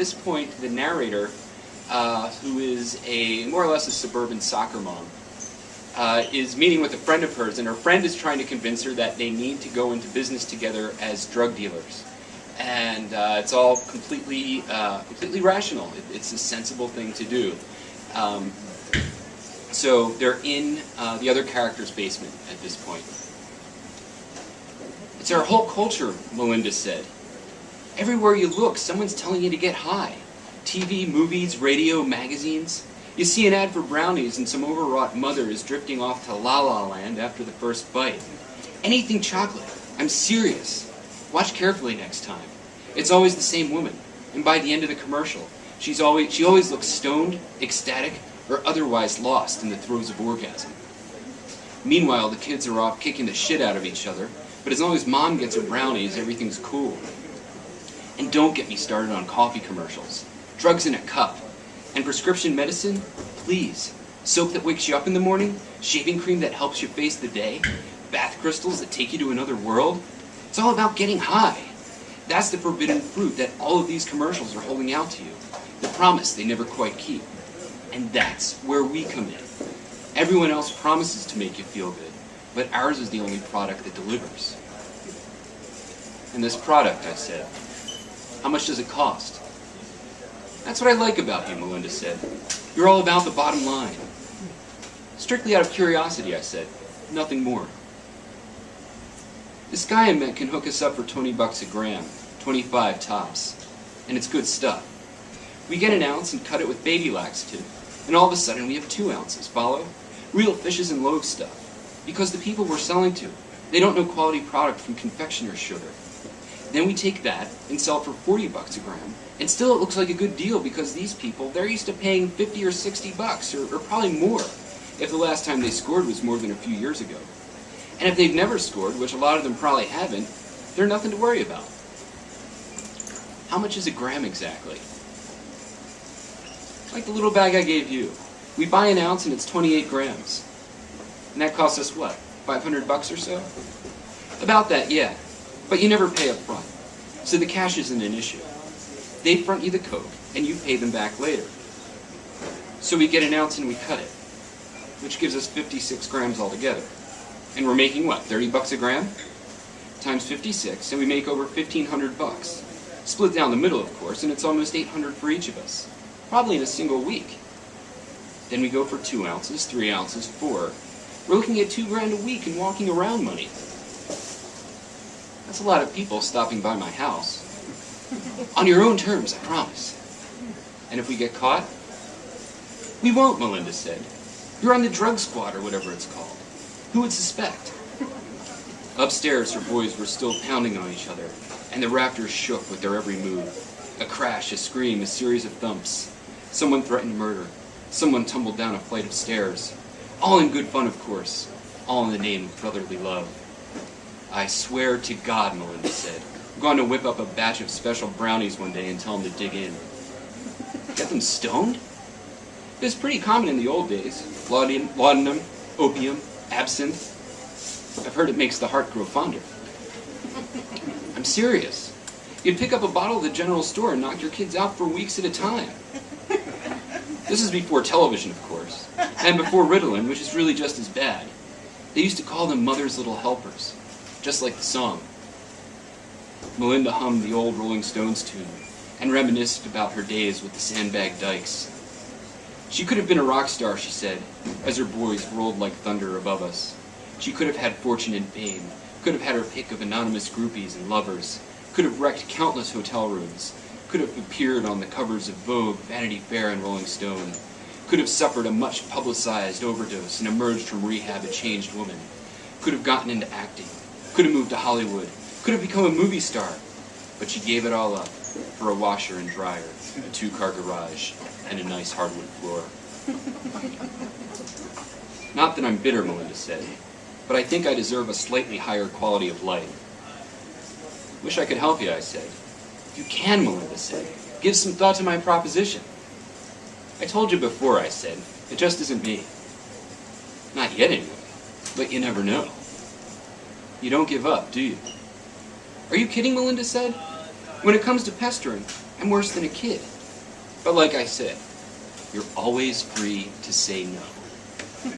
this point, the narrator, who is more or less a suburban soccer mom, is meeting with a friend of hers, and her friend is trying to convince her that they need to go into business together as drug dealers. And it's all completely rational. It's a sensible thing to do. So they're in the other character's basement at this point. It's our whole culture, Melinda said. Everywhere you look, someone's telling you to get high. TV, movies, radio, magazines. You see an ad for brownies and some overwrought mother is drifting off to La La Land after the first bite. Anything chocolate. I'm serious. Watch carefully next time. It's always the same woman, and by the end of the commercial, she always looks stoned, ecstatic, or otherwise lost in the throes of orgasm. Meanwhile, the kids are off kicking the shit out of each other, but as long as mom gets her brownies, everything's cool. And don't get me started on coffee commercials. Drugs in a cup. And prescription medicine? Please. Soap that wakes you up in the morning? Shaving cream that helps you face the day? Bath crystals that take you to another world? It's all about getting high. That's the forbidden fruit that all of these commercials are holding out to you. The promise they never quite keep. And that's where we come in. Everyone else promises to make you feel good, but ours is the only product that delivers. And this product, I said, how much does it cost? That's what I like about you, Melinda said. You're all about the bottom line. Strictly out of curiosity, I said. Nothing more. This guy I met can hook us up for $20 a gram, 25 tops. And it's good stuff. We get an ounce and cut it with baby laxative, and all of a sudden we have 2 ounces, follow? Real fishes and loaves stuff. Because the people we're selling to, they don't know quality product from confectioner's sugar. Then we take that and sell it for $40 a gram, and still it looks like a good deal because these people, they're used to paying 50 or 60 bucks, or probably more, if the last time they scored was more than a few years ago. And if they've never scored, which a lot of them probably haven't, they're nothing to worry about. How much is a gram exactly? Like the little bag I gave you. We buy an ounce and it's 28 grams. And that costs us what, 500 bucks or so? About that, yeah. But you never pay up front. So the cash isn't an issue. They front you the coke, and you pay them back later. So we get an ounce and we cut it, which gives us 56 grams altogether. And we're making what, 30 bucks a gram? Times 56, and we make over 1,500 bucks. Split down the middle, of course, and it's almost 800 for each of us. Probably in a single week. Then we go for 2 ounces, 3 ounces, 4. We're looking at $2 grand a week and walking around money. That's a lot of people stopping by my house. On your own terms, I promise. And if we get caught? We won't, Melinda said. You're on the drug squad or whatever it's called. Who would suspect? Upstairs, her boys were still pounding on each other, and the rafters shook with their every move. A crash, a scream, a series of thumps. Someone threatened murder. Someone tumbled down a flight of stairs. All in good fun, of course. All in the name of brotherly love. I swear to God, Melinda said. I'm going to whip up a batch of special brownies one day and tell them to dig in. Get them stoned? It was pretty common in the old days. Laudanum, opium, absinthe. I've heard it makes the heart grow fonder. I'm serious. You'd pick up a bottle at the general store and knock your kids out for weeks at a time. This is before television, of course, and before Ritalin, which is really just as bad. They used to call them Mother's Little Helpers, just like the song. Melinda hummed the old Rolling Stones tune and reminisced about her days with the sandbag dykes. She could have been a rock star, she said, as her boys rolled like thunder above us. She could have had fortune and fame, could have had her pick of anonymous groupies and lovers, could have wrecked countless hotel rooms, could have appeared on the covers of Vogue, Vanity Fair, and Rolling Stone, could have suffered a much-publicized overdose and emerged from rehab a changed woman, could have gotten into acting, could have moved to Hollywood, could have become a movie star, but she gave it all up for a washer and dryer, a 2-car garage, and a nice hardwood floor. Not that I'm bitter, Melinda said, but I think I deserve a slightly higher quality of life. Wish I could help you, I said. You can, Melinda said. Give some thought to my proposition. I told you before, I said. It just isn't me. Not yet, anyway. But you never know. You don't give up, do you? Are you kidding, Melinda said. When it comes to pestering, I'm worse than a kid. But like I said, you're always free to say no.